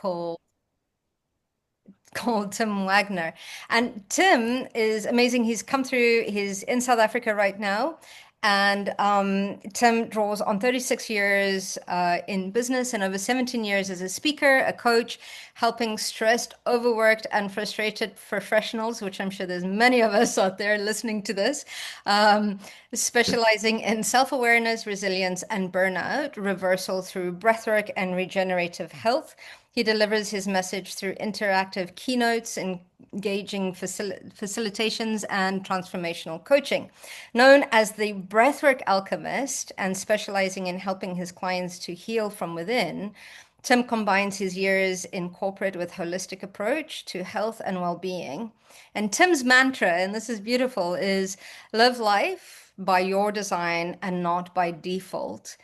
called Tim Wagner. And Tim is amazing. He's come through, he's in South Africa right now. And Tim draws on 36 years in business and over 17 years as a speaker, a coach, helping stressed, overworked, and frustrated professionals, which I'm sure there's many of us out there listening to this, um, specializing in self-awareness, resilience, and burnout reversal through breathwork and regenerative health. He delivers his message through interactive keynotes, engaging facilitations, and transformational coaching. Known as the Breathwork Alchemist and specializing in helping his clients to heal from within, Tim combines his years in corporate with holistic approach to health and well-being. And Tim's mantra, and this is beautiful, is live life by your design and not by default.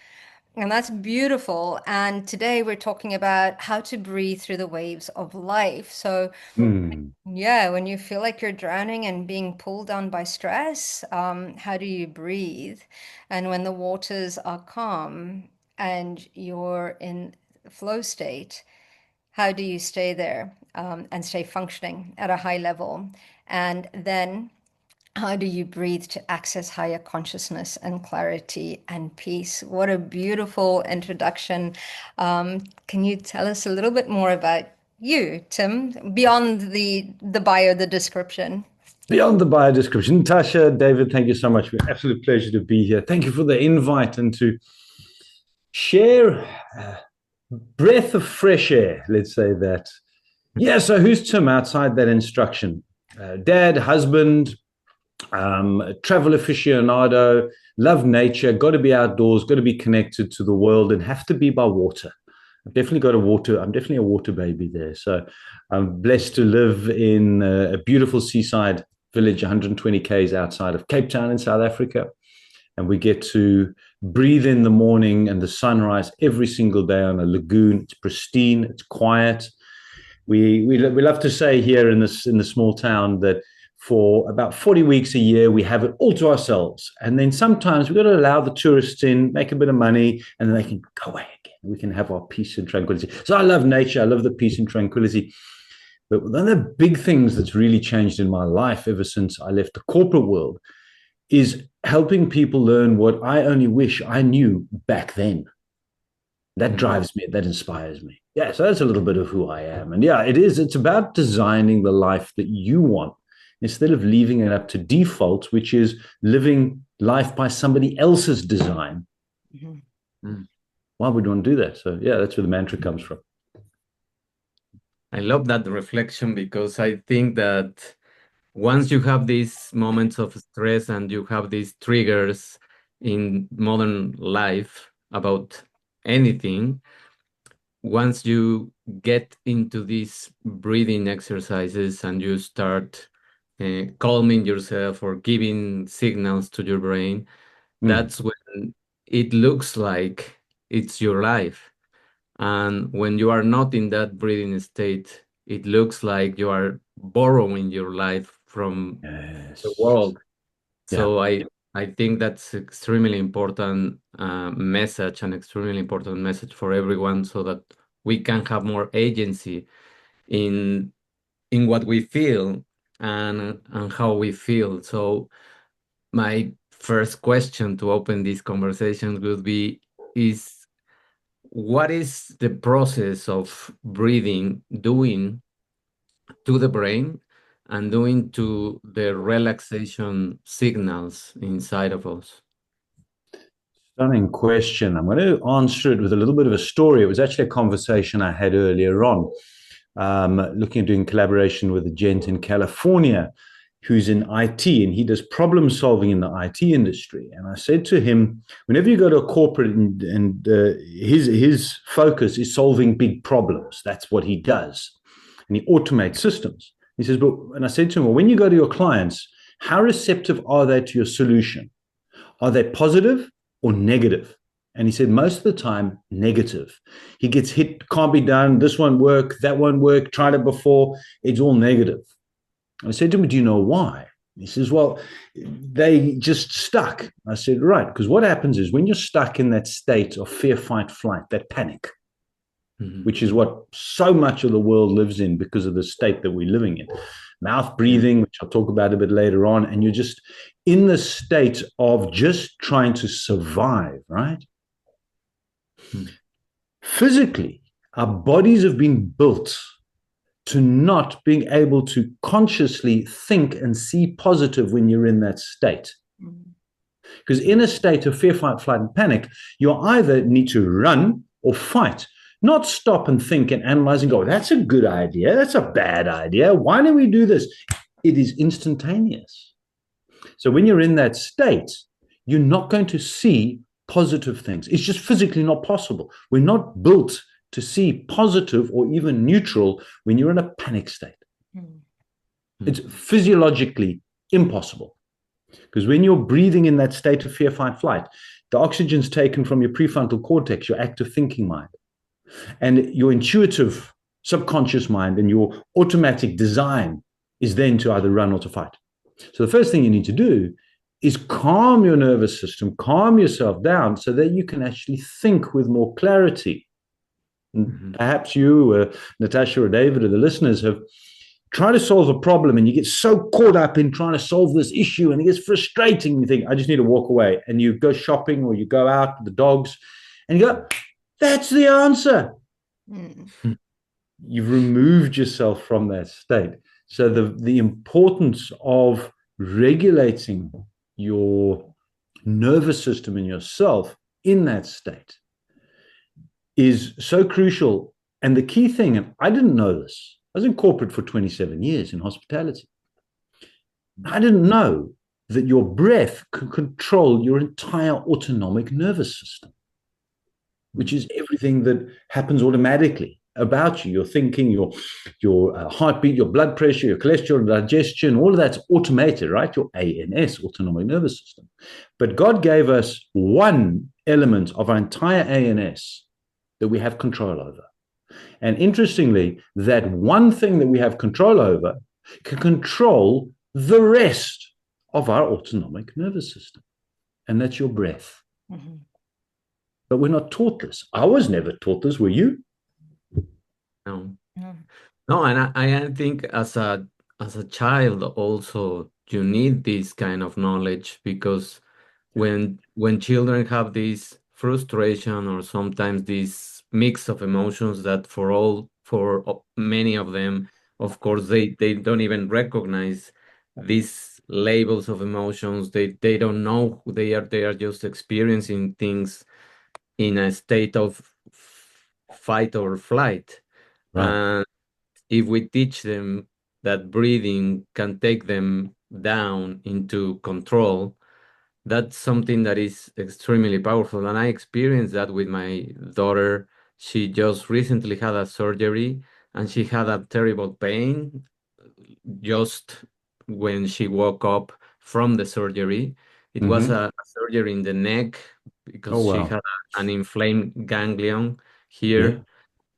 And that's beautiful. And today we're talking about how to breathe through the waves of life. So, Mm. yeah, when you feel like you're drowning and being pulled down by stress, how do you breathe? And when the waters are calm and you're in flow state, how do you stay there and stay functioning at a high level? And then how do you breathe to access higher consciousness and clarity and peace? What a beautiful introduction. Can you tell us a little bit more about you, Tim, beyond the bio, the description? Beyond the bio description, Tasha, David, thank you so much. It's an absolute pleasure to be here. Thank you for the invite and to share a breath of fresh air, let's say that. Yeah, so who's Tim outside that instruction? Dad, husband, travel aficionado, love nature, got to be outdoors, got to be connected to the world, and have to be by water. I've definitely got a water. I'm definitely a water baby there. So I'm blessed to live in a beautiful seaside village, 120 k's outside of Cape Town in South Africa, and we get to breathe in the morning and the sunrise every single day on a lagoon. It's pristine. It's quiet. We love to say here in the small town that for about 40 weeks a year, we have it all to ourselves. And then sometimes we've got to allow the tourists in, make a bit of money, and then they can go away again. We can have our peace and tranquility. So I love nature. I love the peace and tranquility. But one of the big things that's really changed in my life ever since I left the corporate world is helping people learn what I only wish I knew back then. That drives me, that inspires me. Yeah, so that's a little bit of who I am. And yeah, it is. It's about designing the life that you want instead of leaving it up to default, which is living life by somebody else's design. Mm. Why would one do that? So yeah, that's where the mantra comes from. I love that reflection because I think that once you have these moments of stress and you have these triggers in modern life about anything, once you get into these breathing exercises and you start calming yourself or giving signals to your brain, that's when it looks like it's your life. And when you are not in that breathing state, it looks like you are borrowing your life from the Yes. world. Yeah. So I think that's extremely important message, an extremely important message for everyone, so that we can have more agency in what we feel and how we feel. So my first question to open this conversation would be is what is the process of breathing doing to the brain and doing to the relaxation signals inside of us? Stunning question. I'm going to answer it with a little bit of a story. It was actually a conversation I had earlier on, looking at doing collaboration with a gent in California who's in IT, and he does problem solving in the IT industry. And I said to him, whenever you go to a corporate and his focus is solving big problems, that's what he does, and he automates systems. He says, but, and I said to him, well, when you go to your clients, how receptive are they to your solution? Are they positive or negative? And he said, most of the time, negative. He gets hit, can't be done, this won't work, that won't work, tried it before, it's all negative. I said to him, do you know why? He says, well, they just stuck. I said, right, because what happens is when you're stuck in that state of fear, fight, flight, that panic, which is what so much of the world lives in because of the state that we're living in. Mouth breathing, which I'll talk about a bit later on, and you're just in the state of just trying to survive, right? Physically, our bodies have been built to not being able to consciously think and see positive when you're in that state. Because in a state of fear, fight, flight, and panic, you either need to run or fight, not stop and think and analyze and go, that's a good idea, that's a bad idea, why do we do this? It is instantaneous. So when you're in that state, you're not going to see positive things. It's just physically not possible. We're not built to see positive or even neutral when you're in a panic state. It's physiologically impossible. Because when you're breathing in that state of fear, fight, flight, the oxygen's taken from your prefrontal cortex, your active thinking mind, and your intuitive subconscious mind, and your automatic design is then to either run or to fight. So the first thing you need to do is calm your nervous system, calm yourself down so that you can actually think with more clarity. Perhaps you, Natasha or David or the listeners have tried to solve a problem and you get so caught up in trying to solve this issue and it gets frustrating. You think, I just need to walk away. And you go shopping or you go out with the dogs and you go, that's the answer. You've removed yourself from that state. So the importance of regulating your nervous system and yourself in that state is so crucial. And the key thing, and I didn't know this, I was in corporate for 27 years in hospitality. I didn't know that your breath can control your entire autonomic nervous system, which is everything that happens automatically about you. Your thinking, your heartbeat, your blood pressure, your cholesterol, digestion, all of that's automated, right? Your ANS, autonomic nervous system. But God gave us one element of our entire ANS that we have control over. And interestingly, that one thing that we have control over can control the rest of our autonomic nervous system. And that's your breath. But we're not taught this. I was never taught this. Were you? No. No, and I think as a child also you need this kind of knowledge, because when children have this frustration or sometimes this mix of emotions that for many of them, of course, they don't even recognize these labels of emotions. They don't know they are just experiencing things in a state of fight or flight. Right. And if we teach them that breathing can take them down into control, that's something that is extremely powerful. And I experienced that with my daughter. She just recently had a surgery and she had a terrible pain just when she woke up from the surgery. It was a surgery in the neck because she had an inflamed ganglion here. Yeah.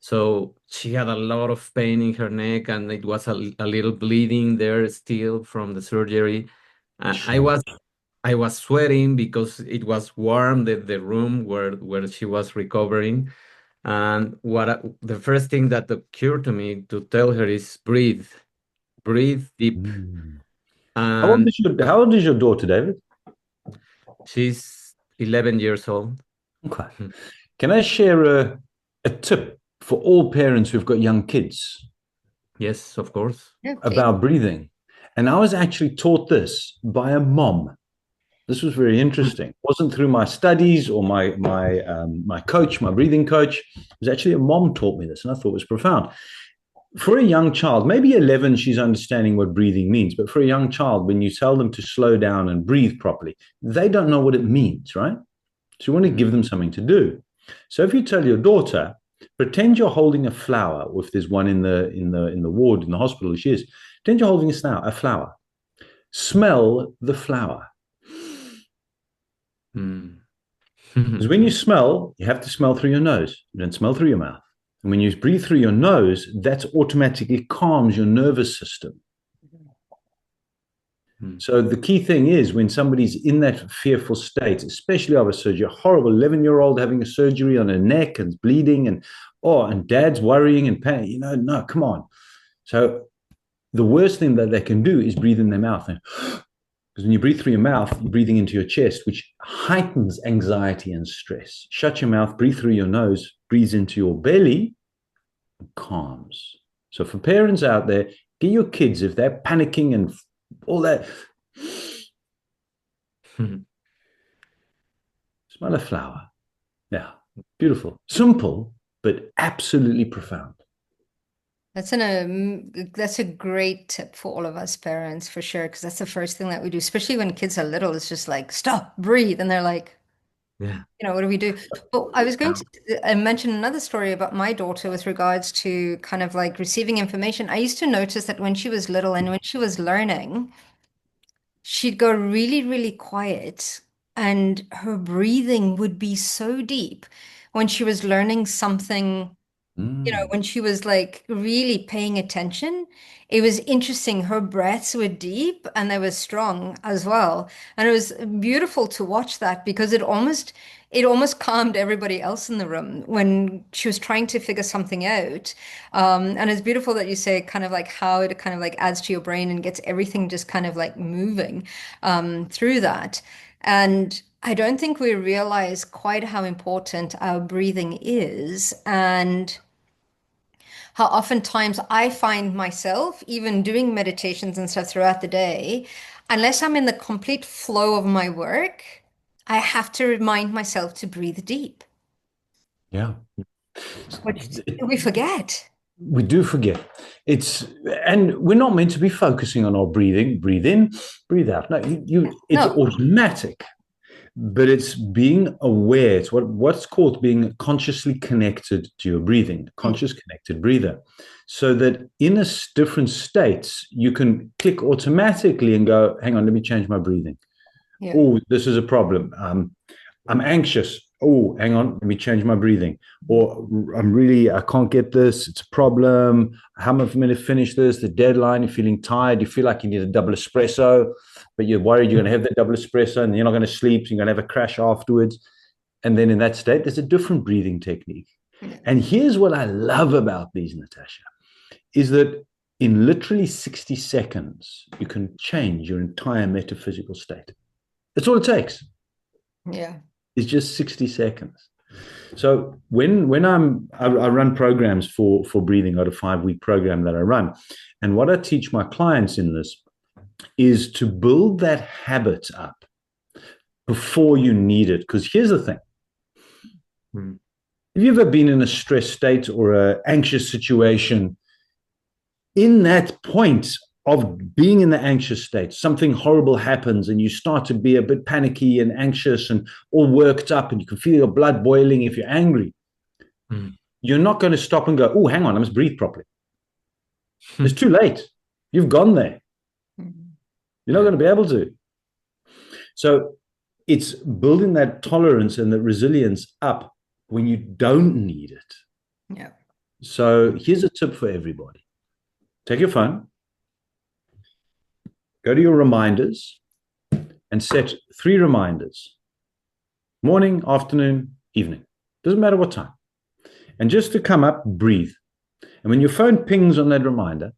So she had a lot of pain in her neck, and it was a little bleeding there still from the surgery. I was sweating because it was warm, the room where she was recovering. And the first thing that occurred to me to tell her is breathe deep. How old is your daughter, David? She's 11 years old. Okay. Can I share a tip for all parents who've got young kids? Yes, of course. About breathing. And I was actually taught this by a mom. This was very interesting. It wasn't through my studies or my coach, my breathing coach. It was actually a mom taught me this, and I thought it was profound. For a young child, maybe 11, she's understanding what breathing means. But for a young child, when you tell them to slow down and breathe properly, they don't know what it means, right? So you want to give them something to do. So if you tell your daughter, pretend you're holding a flower, or if there's one in the ward in the hospital, she is. Pretend you're holding a flower. Smell the flower. Because when you smell, you have to smell through your nose. You don't smell through your mouth. And when you breathe through your nose, that automatically calms your nervous system. So the key thing is when somebody's in that fearful state, especially of a surgery, a horrible 11-year-old having a surgery on her neck and bleeding, and dad's worrying and pain, no, come on. So the worst thing that they can do is breathe in their mouth. Because when you breathe through your mouth, you're breathing into your chest, which heightens anxiety and stress. Shut your mouth, breathe through your nose, breathe into your belly, and calms. So for parents out there, get your kids, if they're panicking and all that, smell a flower. Yeah, beautiful. Simple, but absolutely profound. That's a great tip for all of us parents for sure, because that's the first thing that we do, especially when kids are little. It's just like, stop, breathe, and they're like, Yeah. what do we do? But I was going to mention another story about my daughter with regards to kind of like receiving information. I used to notice that when she was little and when she was learning, she'd go really, really quiet, and her breathing would be so deep when she was learning something, when she was like really paying attention. It was interesting. Her breaths were deep and they were strong as well. And it was beautiful to watch that because it almost calmed everybody else in the room when she was trying to figure something out. And it's beautiful that you say kind of like how it kind of like adds to your brain and gets everything just kind of like moving through that. And I don't think we realize quite how important our breathing is. And how oftentimes I find myself even doing meditations and stuff throughout the day, unless I'm in the complete flow of my work, I have to remind myself to breathe deep, Yeah. which we forget. We do forget. And we're not meant to be focusing on our breathing. Breathe in, breathe out. No, it's No. automatic, but it's being aware. It's what's called being consciously connected to your breathing, conscious connected breather, so that in different states you can click automatically and go, hang on, let me change my breathing. Yeah. Oh, this is a problem. I'm anxious. Oh, hang on, let me change my breathing. Or I can't get this. It's a problem. How am I going to finish this? The deadline, you're feeling tired. You feel like you need a double espresso, but you're worried you're going to have that double espresso and you're not going to sleep. So you're going to have a crash afterwards. And then in that state, there's a different breathing technique. Yeah. And here's what I love about these, Natasha, is that in literally 60 seconds, you can change your entire metaphysical state. That's all it takes. Yeah. It's just 60 seconds. So when I run programs for breathing, I got a 5-week program that I run. And what I teach my clients in this is to build that habit up before you need it. Because here's the thing. Have you ever been in a stress state or an anxious situation? In that point of being in the anxious state, something horrible happens and you start to be a bit panicky and anxious and all worked up, and you can feel your blood boiling if you're angry. You're not going to stop and go, oh, hang on, I must breathe properly. It's too late. You've gone there. You're not going to be able to. So it's building that tolerance and that resilience up when you don't need it. Yeah. So here's a tip for everybody. Take your phone, go to your reminders, and set 3 reminders. Morning, afternoon, evening. Doesn't matter what time. And just to come up, breathe. And when your phone pings on that reminder,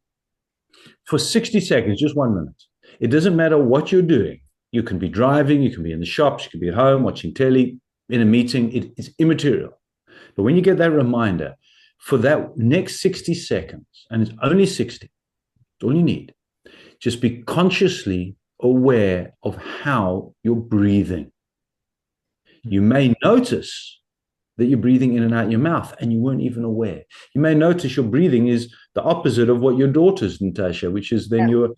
for 60 seconds, just 1 minute, it doesn't matter what you're doing. You can be driving, you can be in the shops, you can be at home, watching telly, in a meeting. It's immaterial. But when you get that reminder, for that next 60 seconds, and it's only 60, it's all you need, just be consciously aware of how you're breathing. You may notice that you're breathing in and out your mouth and you weren't even aware. You may notice your breathing is the opposite of what your daughter's, Natasha, which is then you're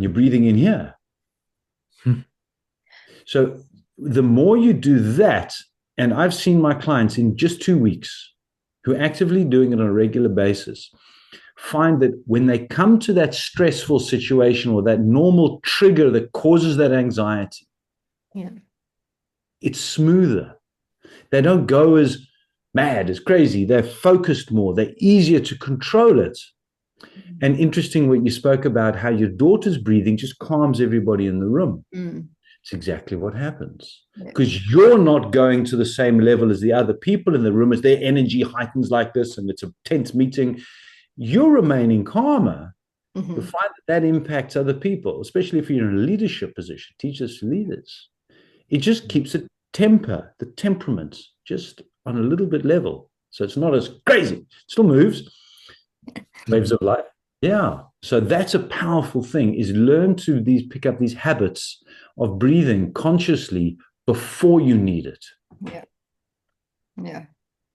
breathing in here. So the more you do that, and I've seen my clients in just 2 weeks who are actively doing it on a regular basis, find that when they come to that stressful situation or that normal trigger that causes that anxiety, it's smoother. They don't go as mad, as crazy. They're focused more. They're easier to control it. And interesting what you spoke about how your daughter's breathing just calms everybody in the room. Mm. It's exactly what happens Yeah. because you're not going to the same level as the other people in the room as their energy heightens like this and it's a tense meeting. You're remaining calmer. You'll Hmm. find that that impacts other people, especially if you're in a leadership position, teachers, leaders. It just keeps the temper, the temperament just on a little bit level. So it's not as crazy. It still moves, waves of life. Yeah. So that's a powerful thing is learn to pick up these habits of breathing consciously before you need it. Yeah. Yeah.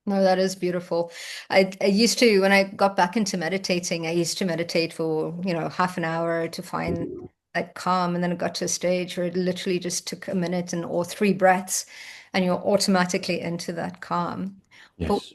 No, that is beautiful. I used to, when I got back into meditating, I used to meditate for, half an hour to find that calm. And then it got to a stage where it literally just took a minute or three breaths, and you're automatically into that calm. But Yes.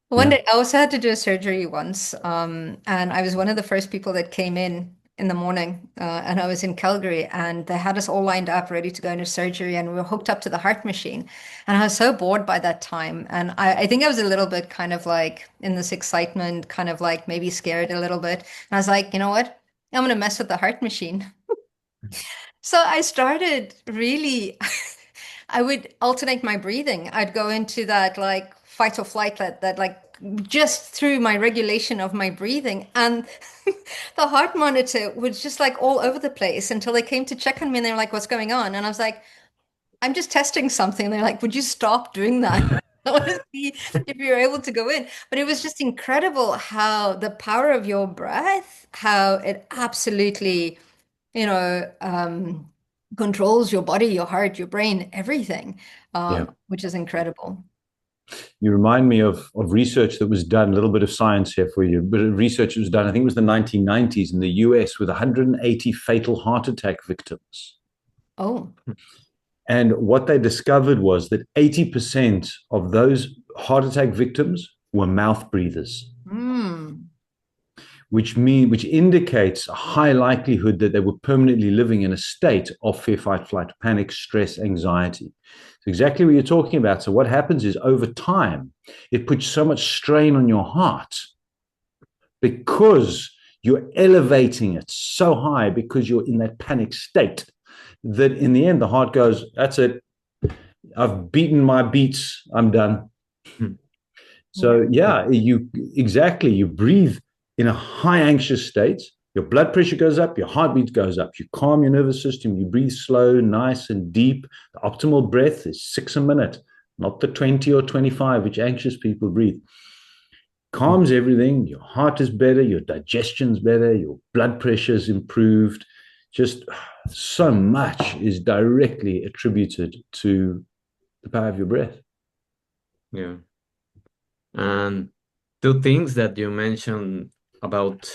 one Yeah. day, I also had to do a surgery once, and I was one of the first people that came in the morning, and I was in Calgary, and they had us all lined up, ready to go into surgery, and we were hooked up to the heart machine, and I was so bored by that time, and I think I was a little bit kind of like in this excitement, kind of like maybe scared a little bit, and I was like, you know what? I'm gonna mess with the heart machine. So I started really, I would alternate my breathing. I'd go into that like fight or flight that like just through my regulation of my breathing. And the heart monitor was just like all over the place until they came to check on me and they're like, what's going on? And I was like, I'm just testing something. They're like, would you stop doing that? I want to see if you're able to go in. But it was just incredible how the power of your breath, how it absolutely you know, controls your body, your heart, your brain, everything, Yeah. which is incredible. You remind me of research that was done, a little bit of science here for you, but research was done, I think it was the 1990s in the US with 180 fatal heart attack victims. Oh, And what they discovered was that 80% of those heart attack victims were mouth breathers, mm, which indicates a high likelihood that they were permanently living in a state of fear, fight, flight, panic, stress, anxiety. It's exactly what you're talking about. So what happens is over time, it puts so much strain on your heart because you're elevating it so high because you're in that panic state that in the end the heart goes, that's it, I've beaten my beats, I'm done. yeah. So yeah, you breathe in a high anxious state, your blood pressure goes up, your heartbeat goes up, you calm your nervous system, you breathe slow, nice and deep. The optimal breath is 6 a minute, not the 20 or 25 which anxious people breathe. Calms everything, your heart is better, your digestion's better, your blood pressure is improved. Just so much is directly attributed to the power of your breath. Yeah. And two things that you mentioned about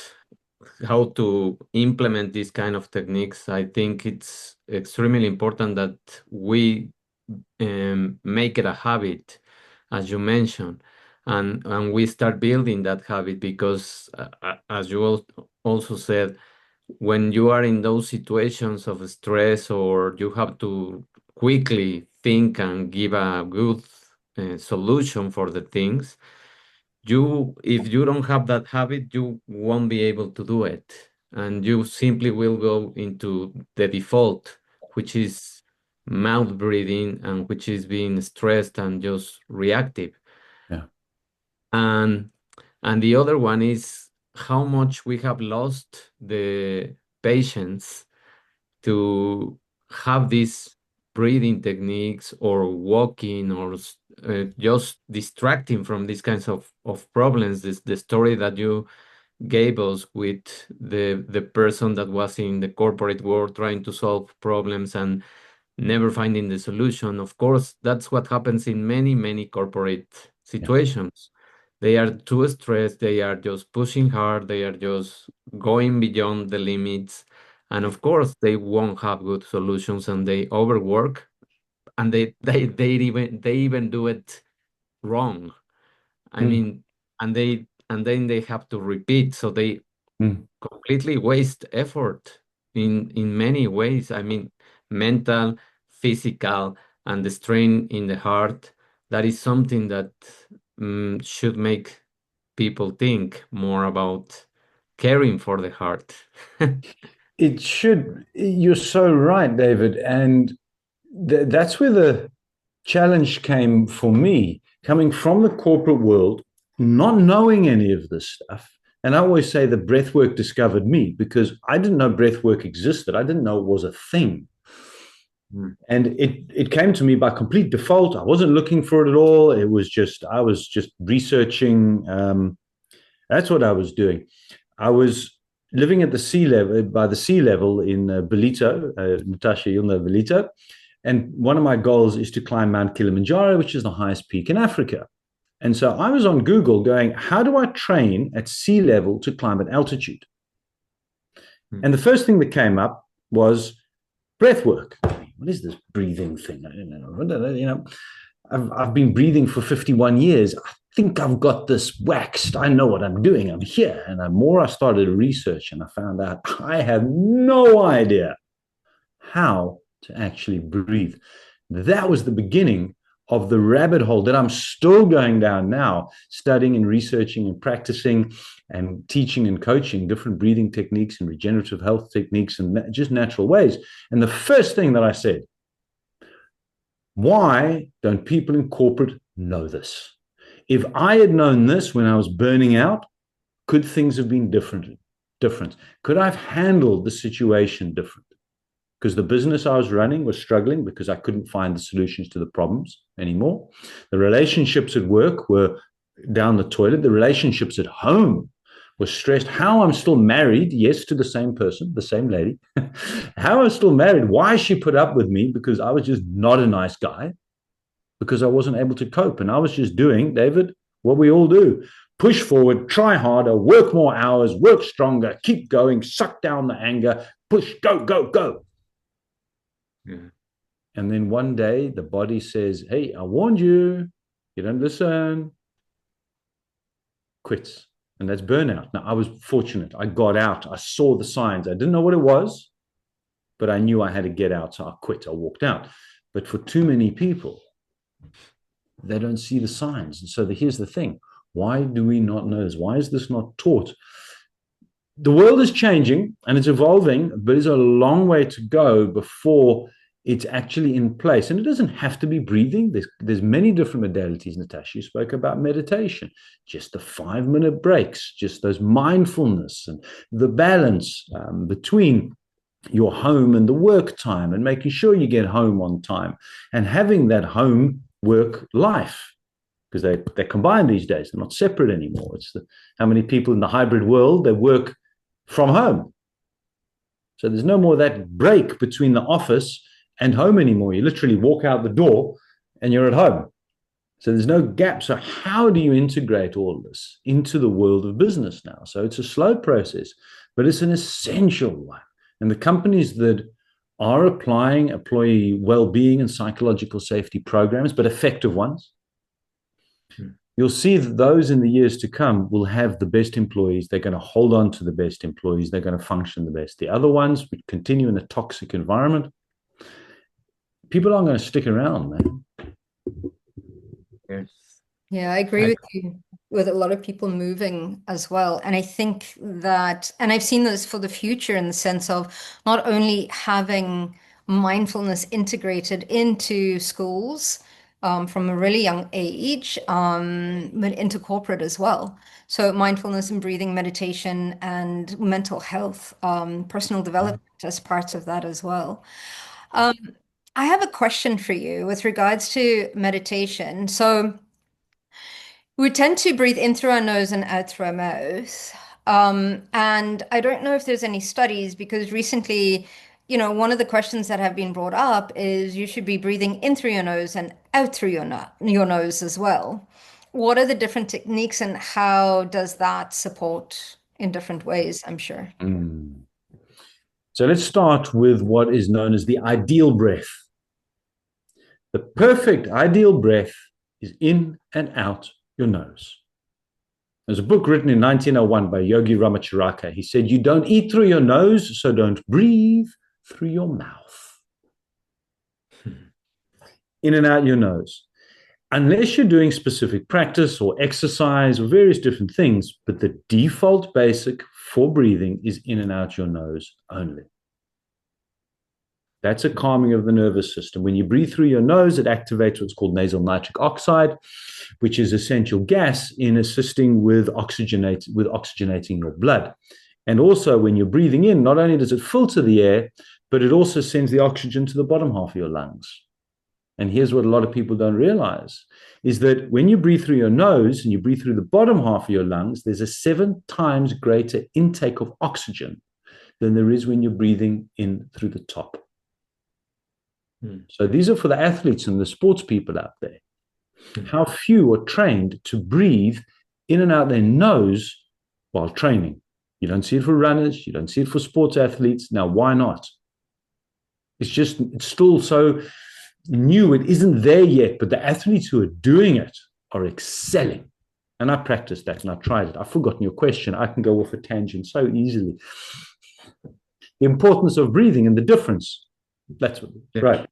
how to implement these kind of techniques, I think it's extremely important that we make it a habit, as you mentioned, and we start building that habit because, as you also said, when you are in those situations of stress or you have to quickly think and give a good solution for the things, if you don't have that habit, you won't be able to do it. And you simply will go into the default, which is mouth breathing and which is being stressed and just reactive. Yeah. And the other one is how much we have lost the patience to have these breathing techniques or walking or just distracting from these kinds of problems. The story that you gave us with the person that was in the corporate world trying to solve problems and never finding the solution. Of course, that's what happens in many, many corporate Yeah. situations. They are too stressed, they are just pushing hard, they are just going beyond the limits. And of course, they won't have good solutions and they overwork and they even do it wrong. I Mm, mean, and then they have to repeat, so they mm, completely waste effort in many ways. I mean, mental, physical, and the strain in the heart. That is something that should make people think more about. caring for the heart. It should. You're so right, David. And that's where the challenge came for me, coming from the corporate world, not knowing any of this stuff. And I always say the breathwork discovered me, because I didn't know breathwork existed. I didn't know it was a thing. And it came to me by complete default. I wasn't looking for it at all. It was just, I was just researching. That's what I was doing. I was living at the sea level, by the sea level in Belito. Natasha, you'll know Belito. And one of my goals is to climb Mount Kilimanjaro, which is the highest peak in Africa. And so I was on Google going, how do I train at sea level to climb at altitude? And the first thing that came up was breathwork. What is this breathing thing? I don't know. You know, I've been breathing for 51 years. I think I've got this waxed. I know what I'm doing. I'm here. And the more I started to research, and I found out I have no idea how to actually breathe. That was the beginning of the rabbit hole that I'm still going down now, studying and researching and practicing and teaching and coaching different breathing techniques and regenerative health techniques and just natural ways. And the first thing that I said, why don't people in corporate know this? If I had known this when I was burning out, could things have been different? Could I have handled the situation different? Because the business I was running was struggling because I couldn't find the solutions to the problems anymore. The relationships at work were down the toilet. The relationships at home were stressed. How I'm still married, yes, to the same person, the same lady. How I'm still married, why she put up with me, because I was just not a nice guy, because I wasn't able to cope. And I was just doing, David, what we all do. Push forward, try harder, work more hours, work stronger, keep going, suck down the anger, push, go, go, go. Yeah. And then one day the body says, hey, I warned you. You don't listen. Quits. And that's burnout. Now, I was fortunate. I got out. I saw the signs. I didn't know what it was, but I knew I had to get out. So I quit. I walked out. But for too many people, they don't see the signs. And so here's the thing. Why do we not know this? Why is this not taught? The world is changing and it's evolving, but there's a long way to go before it's actually in place. And it doesn't have to be breathing. There's many different modalities. Natasha, you spoke about meditation, just the 5-minute breaks, just those mindfulness and the balance between your home and the work time, and making sure you get home on time and having that home work life. Because they're combined these days. They're not separate anymore. It's how many people in the hybrid world, they work from home. So there's no more that break between the office and home anymore. You literally walk out the door and you're at home. So there's no gap. So how do you integrate all of this into the world of business now? So it's a slow process, but it's an essential one. And the companies that are applying employee well-being and psychological safety programs, but effective ones, you'll see that those in the years to come will have the best employees. They're going to hold on to the best employees. They're going to function the best. The other ones would continue in a toxic environment. People aren't going to stick around, man. Yes. Yeah, I agree with you, with a lot of people moving as well. And I think that, and I've seen this for the future in the sense of not only having mindfulness integrated into schools from a really young age, but into corporate as well. So mindfulness and breathing, meditation, and mental health, personal development as parts of that as well. I have a question for you with regards to meditation. So we tend to breathe in through our nose and out through our mouth. And I don't know if there's any studies because recently, one of the questions that have been brought up is you should be breathing in through your nose and out through your nose as well. What are the different techniques and how does that support in different ways, I'm sure? So let's start with what is known as the ideal breath. The perfect ideal breath is in and out your nose. There's a book written in 1901 by Yogi Ramacharaka. He said, you don't eat through your nose, so don't breathe through your mouth. In and out your nose. Unless you're doing specific practice or exercise or various different things, but the default basic for breathing is in and out your nose only. That's a calming of the nervous system. When you breathe through your nose, it activates what's called nasal nitric oxide, which is essential gas in assisting with oxygenating your blood. And also, when you're breathing in, not only does it filter the air, but it also sends the oxygen to the bottom half of your lungs. And here's what a lot of people don't realize, is that when you breathe through your nose and you breathe through the bottom half of your lungs, there's a 7 times greater intake of oxygen than there is when you're breathing in through the top. So these are for the athletes and the sports people out there. How few are trained to breathe in and out their nose while training. You don't see it for runners. You don't see it for sports athletes. Now, why not? It's still so new. It isn't there yet, but the athletes who are doing it are excelling. And I practiced that and I tried it. I've forgotten your question. I can go off a tangent so easily. The importance of breathing and the difference. That's what, right.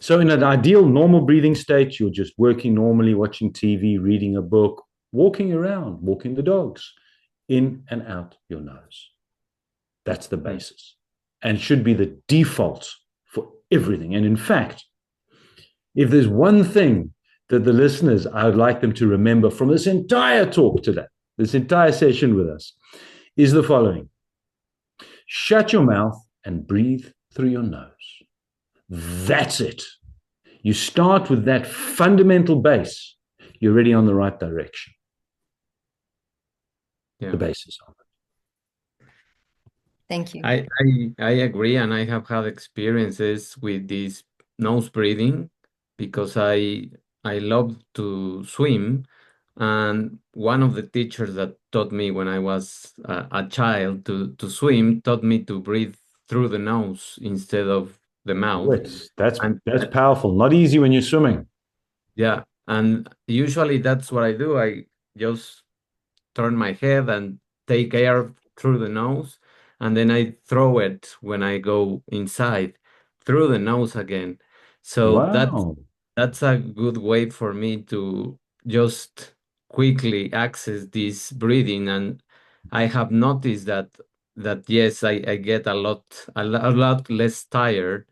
So in an ideal normal breathing state, you're just working normally, watching TV, reading a book, walking around, walking the dogs, in and out your nose. That's the basis and should be the default for everything. And in fact, if there's one thing that the listeners, I would like them to remember from this entire talk today, this entire session with us, is the following. Shut your mouth and breathe through your nose. That's it. You start with that fundamental base. You're already on the right direction. The basis of it. Thank you. I agree, and I have had experiences with this nose breathing because I love to swim, and one of the teachers that taught me when I was a child to swim taught me to breathe through the nose instead of the mouth. That's powerful. Not easy when you're swimming. Yeah, and usually that's what I do. I just turn my head and take air through the nose, and then I throw it when I go inside through the nose again. So that's a good way for me to just quickly access this breathing. And I have noticed that yes, I get a lot less tired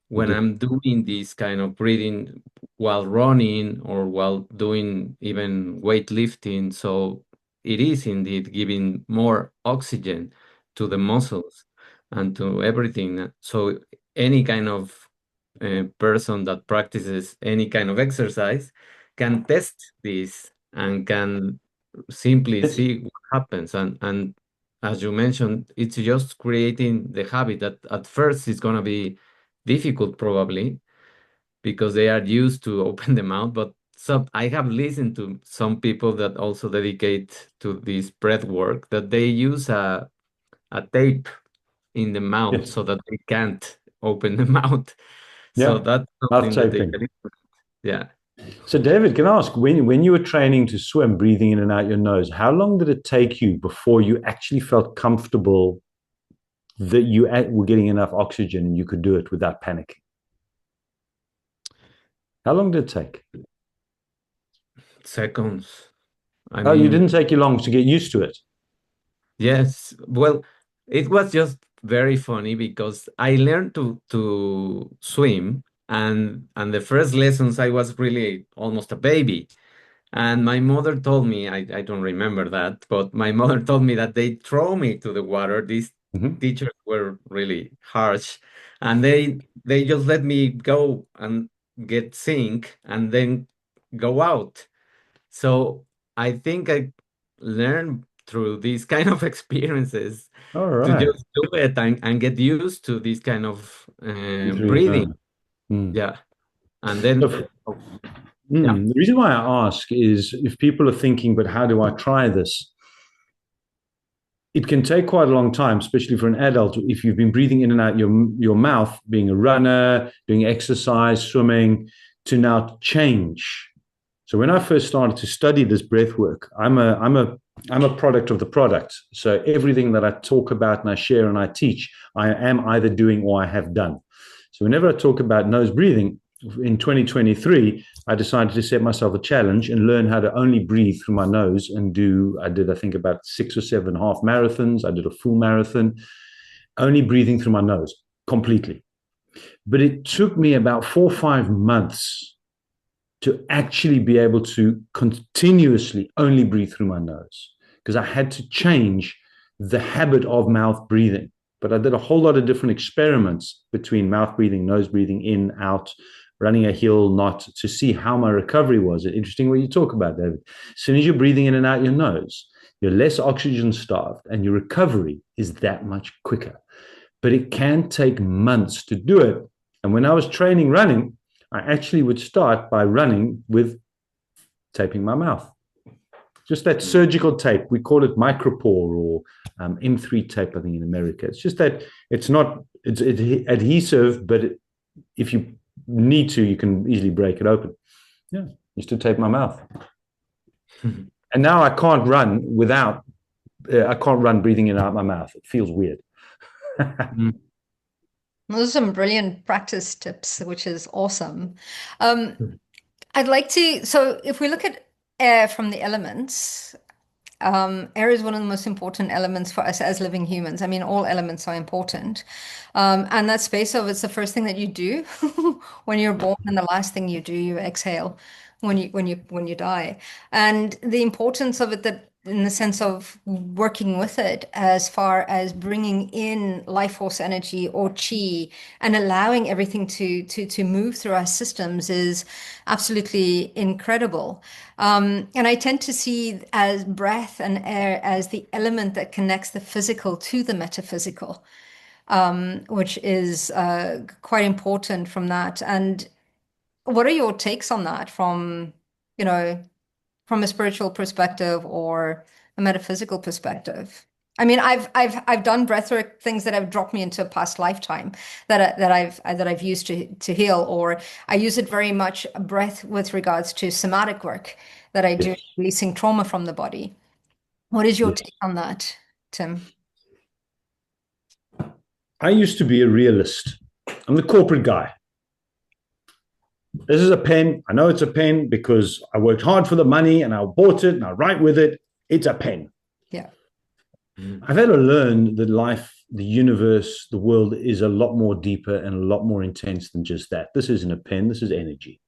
when I'm doing this kind of breathing while running or while doing even weightlifting. So it is indeed giving more oxygen to the muscles and to everything. So any kind of person that practices any kind of exercise can test this and can simply see what happens. And as you mentioned, it's just creating the habit that at first it's going to be difficult probably because they are used to open the mouth. But I have listened to some people that also dedicate to this breath work that they use a tape in the mouth so that they can't open the mouth. So that's something that they can. Yeah. So David, can I ask, when you were training to swim, breathing in and out your nose, how long did it take you before you actually felt comfortable that you were getting enough oxygen and you could do it without panicking? How long did it take? Seconds. You didn't take you long to get used to it? Yes. Well, it was just very funny because I learned to swim, and the first lessons I was really almost a baby. And my mother told me, I don't remember that, but my mother told me that they throw me to the water. These teachers were really harsh, and they just let me go and get sink and then go out. So I think I learned through these kind of experiences to just do it and get used to this kind of breathing. Yeah. And then the reason why I ask is if people are thinking, but how do I try this? It can take quite a long time, especially for an adult, if you've been breathing in and out your mouth, being a runner, doing exercise, swimming, to now change. So when I first started to study this breath work, I'm a product of the product. So everything that I talk about and I share and I teach, I am either doing or I have done. So whenever I talk about nose breathing, in 2023, I decided to set myself a challenge and learn how to only breathe through my nose and I did, I think, about 6 or 7 half marathons. I did a full marathon, only breathing through my nose completely. But it took me about 4 or 5 months to actually be able to continuously only breathe through my nose, because I had to change the habit of mouth breathing. But I did a whole lot of different experiments between mouth breathing, nose breathing, in, out, running a hill, not, to see how my recovery was. Interesting what you talk about, David. As soon as you're breathing in and out your nose, you're less oxygen starved and your recovery is that much quicker. But it can take months to do it. And when I was training running, I actually would start by running with taping my mouth. Just that surgical tape. We call it micropore or M3 tape, I think, in America. It's just that it's adhesive, but if you need to, you can easily break it open. Yeah, used to tape my mouth. And now I can't run breathing in and out my mouth. It feels weird. Those are some brilliant practice tips, which is awesome. I'd like to, so if we look at air from the elements, air is one of the most important elements for us as living humans. I mean, all elements are important. And that space of it's the first thing that you do when you're born, and the last thing you do, you exhale when you die. And the importance of it, that in the sense of working with it as far as bringing in life force energy or chi and allowing everything to move through our systems is absolutely incredible. And I tend to see as breath and air as the element that connects the physical to the metaphysical, which is quite important from that. And what are your takes on that from, from a spiritual perspective or a metaphysical perspective? I mean, I've done breathwork things that have dropped me into a past lifetime that I've used to heal, or I use it very much breath with regards to somatic work that I do, releasing trauma from the body. What is your take on that, Tim? I used to be a realist. I'm the corporate guy. This is a pen. I know it's a pen because I worked hard for the money and I bought it and I write with it. It's a pen. Yeah. I've had to learn that life, the universe, the world is a lot more deeper and a lot more intense than just that. This isn't a pen. This is energy.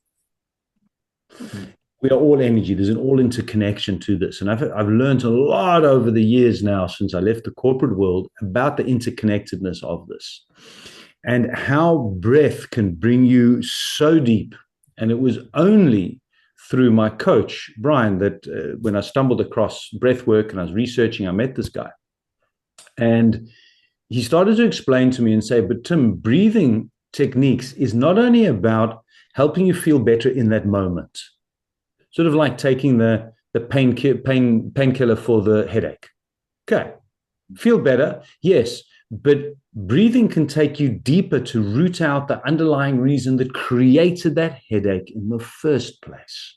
We are all energy. There's an all interconnection to this. And I've learned a lot over the years now since I left the corporate world about the interconnectedness of this and how breath can bring you so deep. And it was only through my coach, Brian, that when I stumbled across breathwork and I was researching, I met this guy. And he started to explain to me and say, but Tim, breathing techniques is not only about helping you feel better in that moment, sort of like taking the painkiller for the headache. Okay, feel better, yes, but breathing can take you deeper to root out the underlying reason that created that headache in the first place.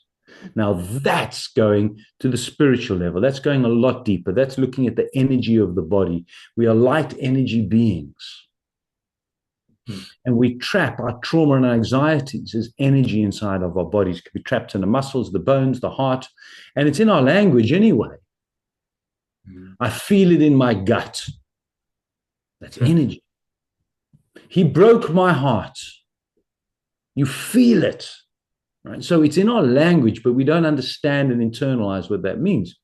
Now, that's going to the spiritual level. That's going a lot deeper. That's looking at the energy of the body. We are light energy beings. And we trap our trauma and our anxieties as energy inside of our bodies. It can be trapped in the muscles, the bones, the heart, and it's in our language anyway. I feel it in my gut. That's energy. He broke my heart. You feel it, right? So it's in our language, but we don't understand and internalize what that means.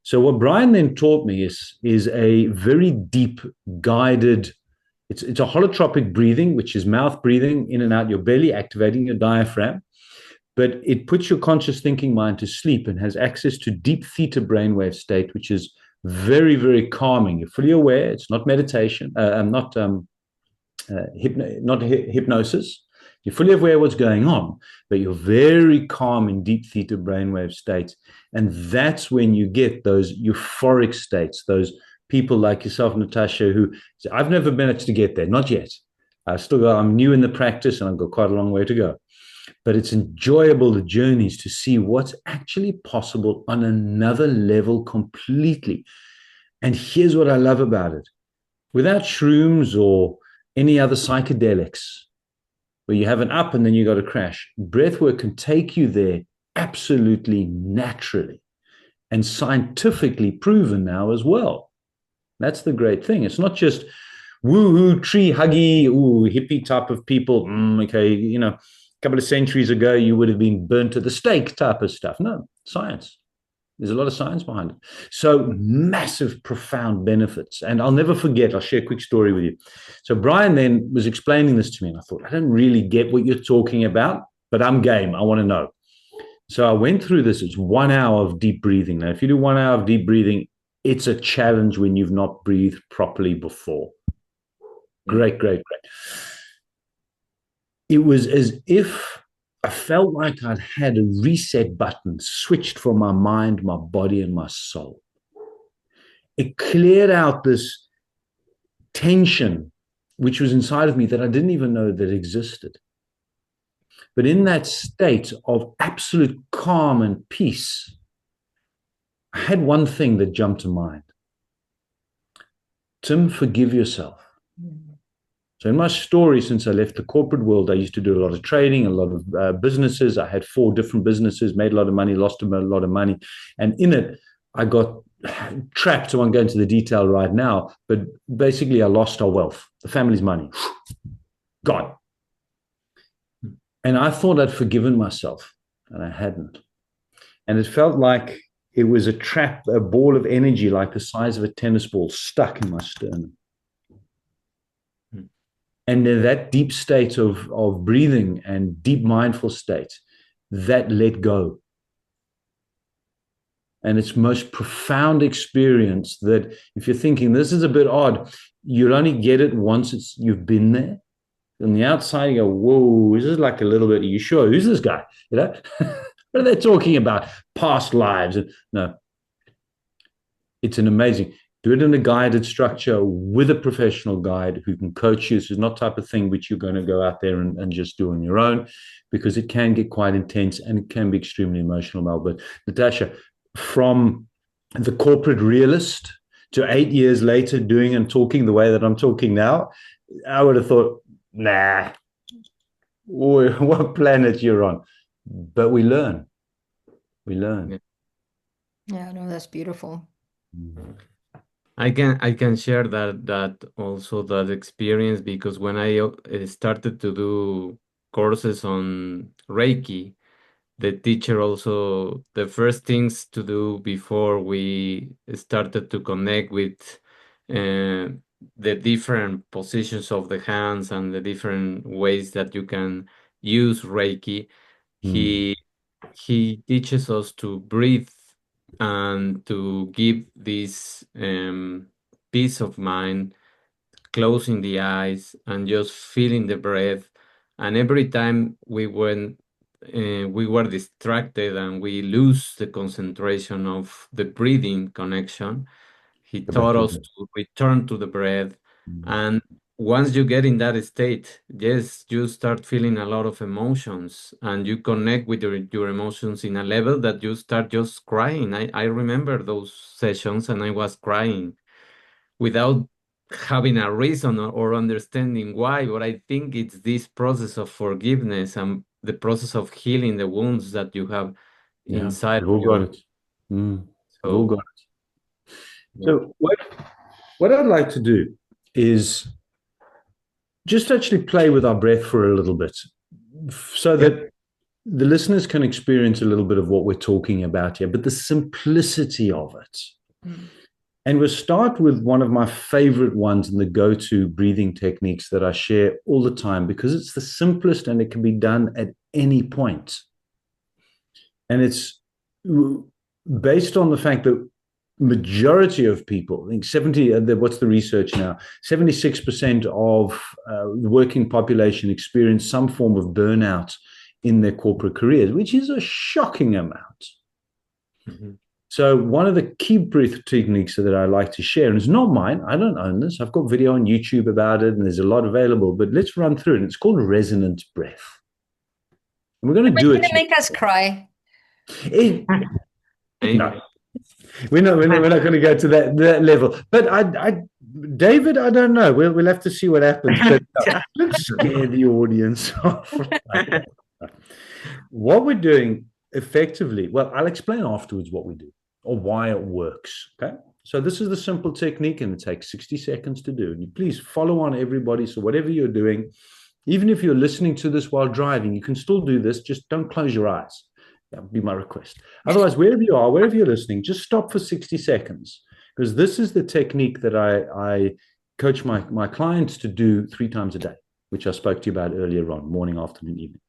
So what Brian then taught me is a very deep, guided. It's a holotropic breathing, which is mouth breathing in and out your belly, activating your diaphragm. But it puts your conscious thinking mind to sleep and has access to deep theta brainwave state, which is very, very calming. You're fully aware. It's not meditation, not hypnosis. You're fully aware of what's going on, but you're very calm in deep theta brainwave states. And that's when you get those euphoric states, those people like yourself, Natasha, who say, I've never managed to get there, not yet. I'm new in the practice and I've got quite a long way to go. But it's enjoyable, the journeys, to see what's actually possible on another level completely. And here's what I love about it. Without shrooms or any other psychedelics, where you have an up and then you got a crash. Breathwork can take you there absolutely naturally and scientifically proven now as well. That's the great thing. It's not just woo-hoo, tree huggy, ooh, hippie type of people. Okay, you know, a couple of centuries ago, you would have been burnt to the stake type of stuff. No, science. There's a lot of science behind it. So massive, profound benefits. And I'll never forget, I'll share a quick story with you. So Brian then was explaining this to me, and I thought, I don't really get what you're talking about, but I'm game. I want to know. So I went through this. It's 1 hour of deep breathing. Now, if you do 1 hour of deep breathing, it's a challenge when you've not breathed properly before. Great, great, great. It was as if I felt like I'd had a reset button switched for my mind, my body, and my soul. It cleared out this tension which was inside of me that I didn't even know that existed. But in that state of absolute calm and peace, I had one thing that jumped to mind. Tim, forgive yourself. So in my story, since I left the corporate world, I used to do a lot of trading, a lot of businesses. I had 4 different businesses, made a lot of money, lost a lot of money. And in it, I got trapped. I won't go into the detail right now, but basically I lost our wealth, the family's money, gone. And I thought I'd forgiven myself, and I hadn't. And it felt like it was a trap, a ball of energy like the size of a tennis ball stuck in my sternum. And in that deep state of breathing and deep mindful state, that let go. And it's most profound experience that if you're thinking this is a bit odd, you'll only get it once you've been there. On the outside, you go, whoa, this is like a little bit, are you sure? Who's this guy? You know? What are they talking about? Past lives. No. It's an amazing, do it in a guided structure with a professional guide who can coach you. This is not the type of thing which you're going to go out there and just do on your own, because it can get quite intense and it can be extremely emotional, Mel. But Natasha, from the corporate realist to 8 years later doing and talking the way that I'm talking now, I would have thought, nah, what planet you're on. But we learn. We learn. Yeah, no, that's beautiful. I can share that also, that experience, because when I started to do courses on Reiki, the teacher also, the first things to do before we started to connect with the different positions of the hands and the different ways that you can use Reiki, he teaches us to breathe and to give this peace of mind, closing the eyes and just feeling the breath. And every time we were distracted and we lose the concentration of the breathing connection, he taught us to return to the breath. And once you get in that state, yes, you start feeling a lot of emotions and you connect with your emotions in a level that you start just crying. I remember those sessions and I was crying without having a reason or understanding why, but I think it's this process of forgiveness and the process of healing the wounds that you have inside We've all you. got it. We've all So, got it. yeah. So what I'd like to do is just actually play with our breath for a little bit so that the listeners can experience a little bit of what we're talking about here, but the simplicity of it. And we'll start with one of my favorite ones and the go-to breathing techniques that I share all the time because it's the simplest and it can be done at any point. And it's based on the fact that majority of people, I think 70, what's the research now? 76% of the working population experience some form of burnout in their corporate careers, which is a shocking amount. So one of the key breath techniques that I like to share, and it's not mine, I don't own this. I've got video on YouTube about it and there's a lot available, but let's run through it. It's called resonant breath. And we're going to do it. It's going to make us cry. No, we're not going to go to that level. But David, I don't know. We'll have to see what happens. But let's scare the audience off. What we're doing effectively, well, I'll explain afterwards what we do or why it works. Okay. So this is the simple technique, and it takes 60 seconds to do. And you please follow on, everybody. So whatever you're doing, even if you're listening to this while driving, you can still do this. Just don't close your eyes. That would be my request. Otherwise, wherever you are, wherever you're listening, just stop for 60 seconds. Because this is the technique that I coach my clients to do 3 times a day, which I spoke to you about earlier on, morning, afternoon, evening.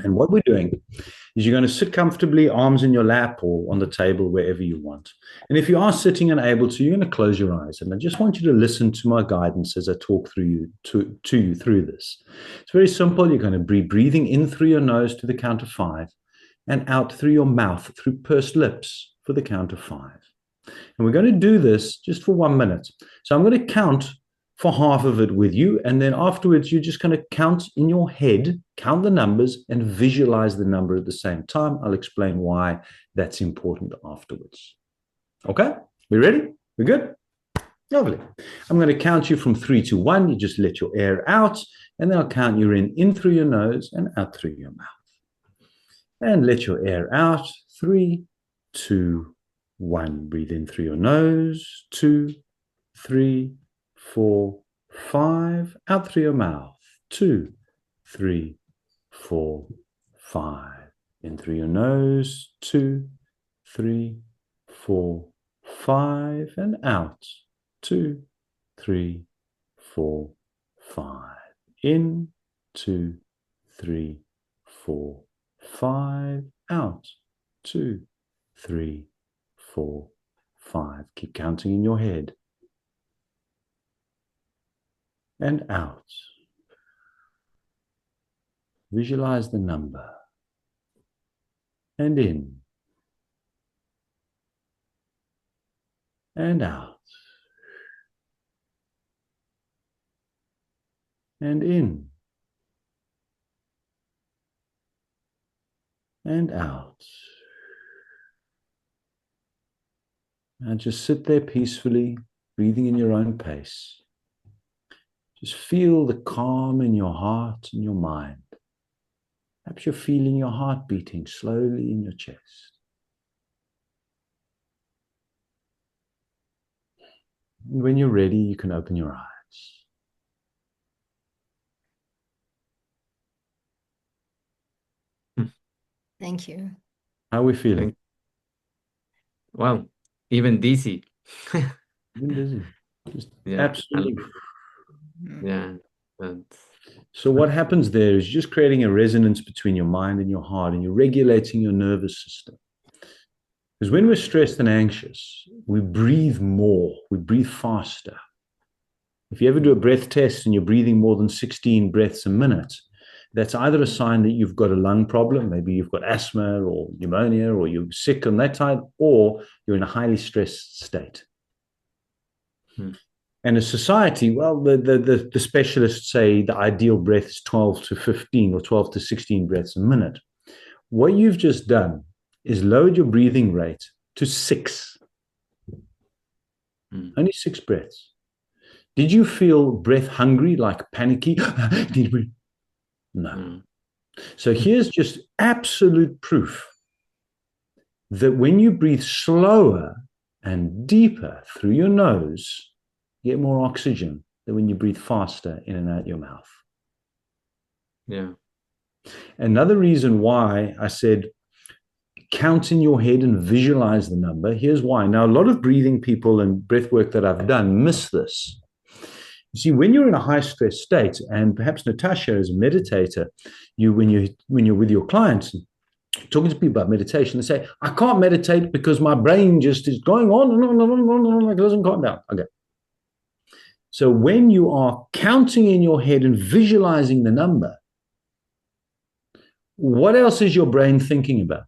And what we're doing is you're going to sit comfortably, arms in your lap or on the table, wherever you want. And if you are sitting and able to, you're going to close your eyes. And I just want you to listen to my guidance as I talk through you to you through this. It's very simple. You're going to be breathing in through your nose to the count of 5 and out through your mouth through pursed lips for the count of 5. And we're going to do this just for 1 minute. So I'm going to count for half of it with you. And then afterwards, you're just going to count in your head, count the numbers and visualize the number at the same time. I'll explain why that's important afterwards. Okay, we ready? We good? Lovely. I'm going to count you from 3 to 1. You just let your air out, and then I'll count you in through your nose and out through your mouth. And let your air out. 3, 2, 1. Breathe in through your nose. 2, 3, 4, 5. Out through your mouth. 2, 3, 4, 5. In through your nose. 2, 3, 4, 5. And out. 2, 3, 4, 5. In. 2, 3, 4, 5. Out. 2, 3, 4, 5. Keep counting in your head. And out. Visualize the number. And in. And out. And in. And out. And just sit there peacefully, breathing in your own pace. Just feel the calm in your heart and your mind. Perhaps you're feeling your heart beating slowly in your chest. And when you're ready, you can open your eyes. Thank you. How are we feeling? Well, even dizzy. Even dizzy. Just Yeah. absolutely. Yeah. So what happens there is just creating a resonance between your mind and your heart, and you're regulating your nervous system. Because when we're stressed and anxious, we breathe more, we breathe faster. If you ever do a breath test and you're breathing more than 16 breaths a minute, that's either a sign that you've got a lung problem, maybe you've got asthma or pneumonia, or you're sick on that type, or you're in a highly stressed state. And as society, well, the specialists say the ideal breath is 12 to 15 or 12 to 16 breaths a minute. What you've just done is lowered your breathing rate to 6. Only 6 breaths. Did you feel breath hungry, like panicky? No. So here's just absolute proof that when you breathe slower and deeper through your nose, you get more oxygen than when you breathe faster in and out your mouth. Yeah. Another reason why I said count in your head and visualize the number. Here's why. Now, a lot of breathing people and breath work that I've done miss this. You see, when you're in a high stress state, and perhaps Natasha as a meditator, when you're with your clients talking to people about meditation, they say, I can't meditate because my brain just is going on and on and on and on and on, like it doesn't calm down. Okay. So when you are counting in your head and visualizing the number, what else is your brain thinking about?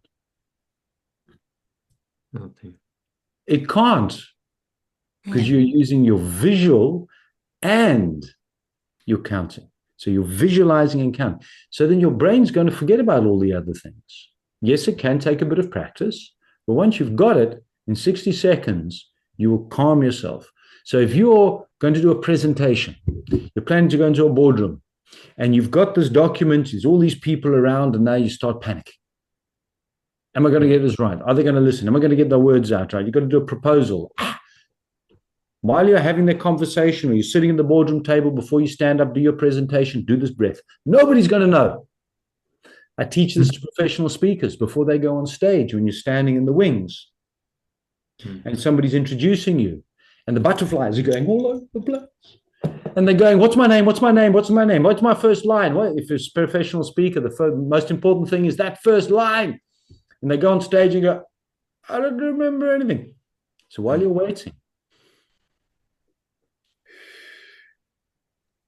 Nothing. It can't, because you're using your visual and you're counting. So you're visualizing and counting. So then your brain's going to forget about all the other things. Yes, it can take a bit of practice, but once you've got it, in 60 seconds, you will calm yourself. So if you're going to do a presentation, you're planning to go into a boardroom, and you've got this document, there's all these people around, and now you start panicking. Am I going to get this right? Are they going to listen? Am I going to get the words out right? You've got to do a proposal. While you're having the conversation or you're sitting in the boardroom table before you stand up, do your presentation, do this breath. Nobody's going to know. I teach this to professional speakers before they go on stage when you're standing in the wings and somebody's introducing you and the butterflies are going all over the place. And they're going, what's my name? What's my name? What's my name? What's my first line? What? If it's a professional speaker, the most important thing is that first line. And they go on stage and go, I don't remember anything. So while you're waiting,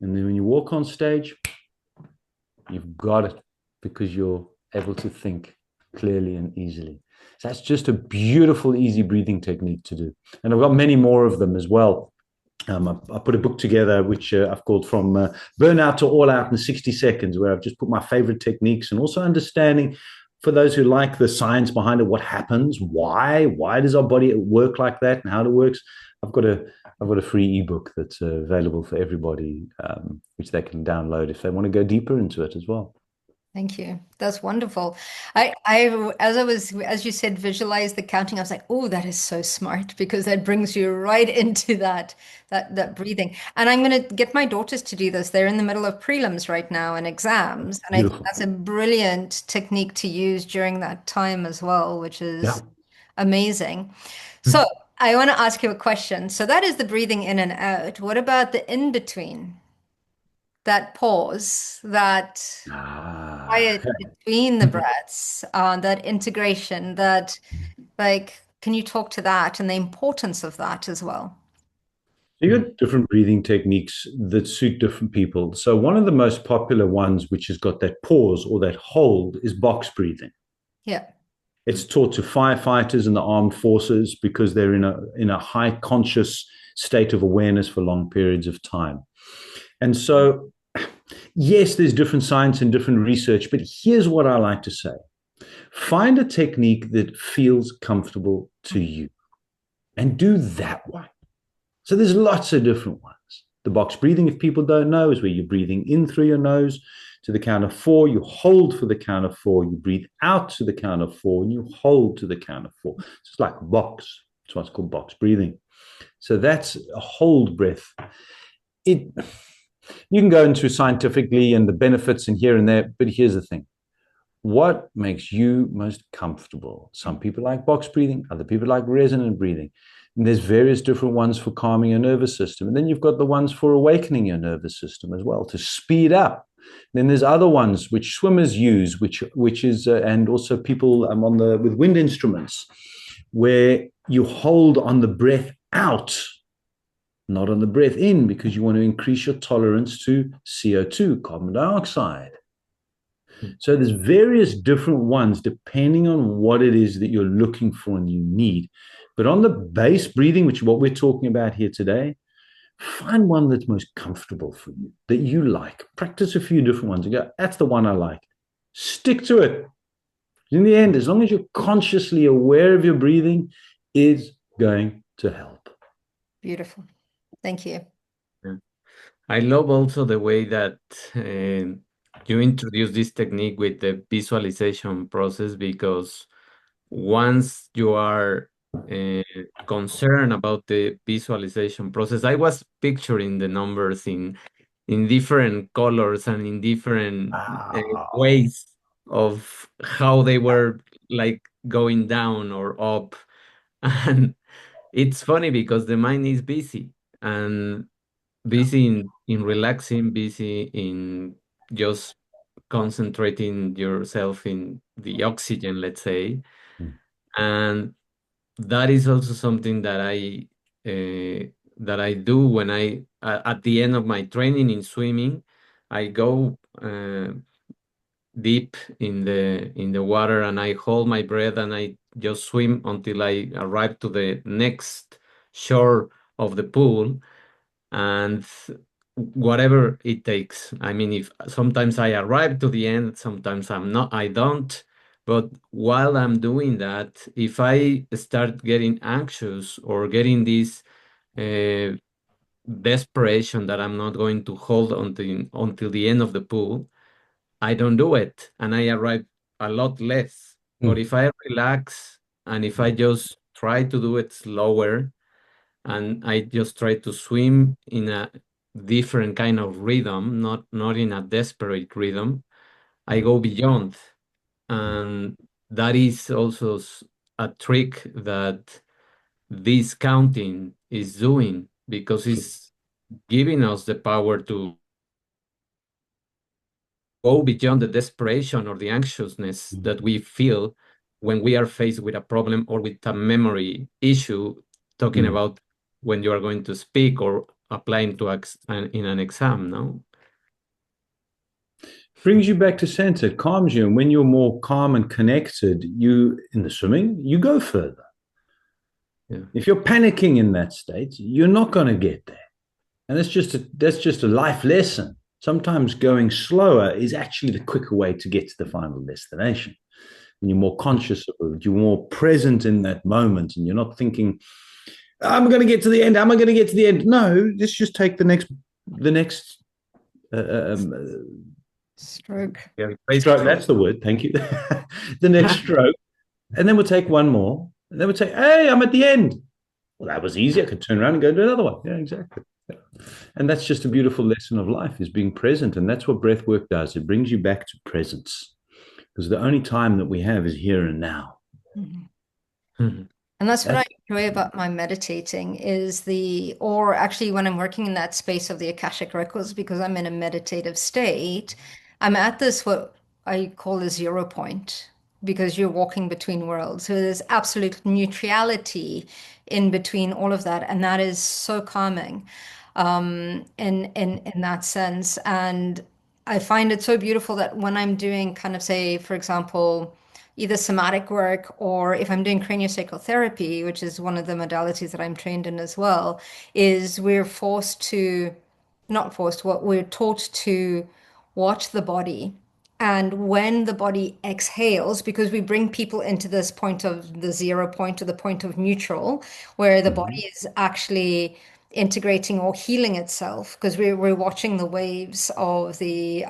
and then when you walk on stage, you've got it because you're able to think clearly and easily. So that's just a beautiful, easy breathing technique to do. And I've got many more of them as well. I put a book together, which I've called From Burnout to All Out in 60 Seconds, where I've just put my favorite techniques and also understanding for those who like the science behind it, what happens, why does our body work like that and how it works. I've got a free ebook that's available for everybody, which they can download if they want to go deeper into it as well. Thank you. That's wonderful. As you said, visualize the counting. I was like, oh, that is so smart because that brings you right into that breathing. And I'm going to get my daughters to do this. They're in the middle of prelims right now and exams. And I think Beautiful. that's a brilliant technique to use during that time as well, which Yeah. is amazing. So I want to ask you a question. So that is the breathing in and out. What about the in between? That pause, that quiet between the breaths, that integration, that like, can you talk to that and the importance of that as well? You got different breathing techniques that suit different people. So one of the most popular ones, which has got that pause or that hold, is box breathing. Yeah. It's taught to firefighters and the armed forces because they're in a high conscious state of awareness for long periods of time. And so, yes, there's different science and different research, but here's what I like to say. Find a technique that feels comfortable to you and do that one. So there's lots of different ones. The box breathing, if people don't know, is where you're breathing in through your nose to the count of 4, you hold for the count of 4, you breathe out to the count of 4, and you hold to the count of 4. So it's like a box. That's what's called box breathing. So that's a hold breath. You can go into scientifically and the benefits and here and there, but here's the thing. What makes you most comfortable? Some people like box breathing, other people like resonant breathing. And there's various different ones for calming your nervous system. And then you've got the ones for awakening your nervous system as well, to speed up. Then there's other ones which swimmers use, which is and also people with wind instruments, where you hold on the breath out, not on the breath in, because you want to increase your tolerance to CO2, carbon dioxide. So there's various different ones depending on what it is that you're looking for and you need. But on the base breathing, which is what we're talking about here today, find one that's most comfortable for you, that you like. Practice a few different ones and go, that's the one I like. Stick to it. In the end, as long as you're consciously aware of your breathing, it's going to help. Beautiful. Thank you. I love also the way that you introduce this technique with the visualization process, because once you are concerned about the visualization process, I was picturing the numbers in different colors and in different ways of how they were like going down or up. And it's funny because the mind is busy and busy in relaxing, busy in just concentrating yourself in the oxygen, let's say. And that is also something that I do when at the end of my training in swimming. I go deep in the water and I hold my breath and I just swim until I arrive to the next shore of the pool, and whatever it takes. I mean, if sometimes I arrive to the end, sometimes I don't. But while I'm doing that, if I start getting anxious or getting this uh, desperation that I'm not going to hold until the end of the pool, I don't do it, and I arrive a lot less. But Mm. if I relax and if I just try to do it slower, and I just try to swim in a different kind of rhythm, not in a desperate rhythm, I go beyond. And that is also a trick that this counting is doing, because it's giving us the power to go beyond the desperation or the anxiousness that we feel when we are faced with a problem or with a memory issue, talking Mm. about when you are going to speak or applying to in an exam, no? Brings you back to center, calms you. And when you're more calm and connected, you in the swimming, you go further. Yeah. If you're panicking in that state, you're not going to get there. And that's just a life lesson. Sometimes going slower is actually the quicker way to get to the final destination. When you're more conscious of it, you're more present in that moment, and you're not thinking, "I'm going to get to the end. Am I going to get to the end?" No, let's just take the next Stroke. Yeah, stroke. That's the word. Thank you. The next stroke, and then we'll take one more, and then we'll say, "Hey, I'm at the end." Well, that was easy. I could turn around and go do another one. Yeah, exactly. Yeah. And that's just a beautiful lesson of life, is being present. And that's what breath work does. It brings you back to presence, because the only time that we have is here and now. Mhm. Mhm. And that's what I That's enjoy about my meditating is or actually when I'm working in that space of the Akashic records, because I'm in a meditative state, I'm at this, what I call a 0 point, because you're walking between worlds. So there's absolute neutrality in between all of that. And that is so calming, in that sense. And I find it so beautiful that when I'm doing kind of, say, for example, either somatic work, or if I'm doing craniosacral therapy, which is one of the modalities that I'm trained in as well, is we're forced to, not forced, what we're taught to watch the body. And when the body exhales, because we bring people into this point of the 0 point, or the point of neutral, where the body Mhm. is actually integrating or healing itself, because we're watching the waves of the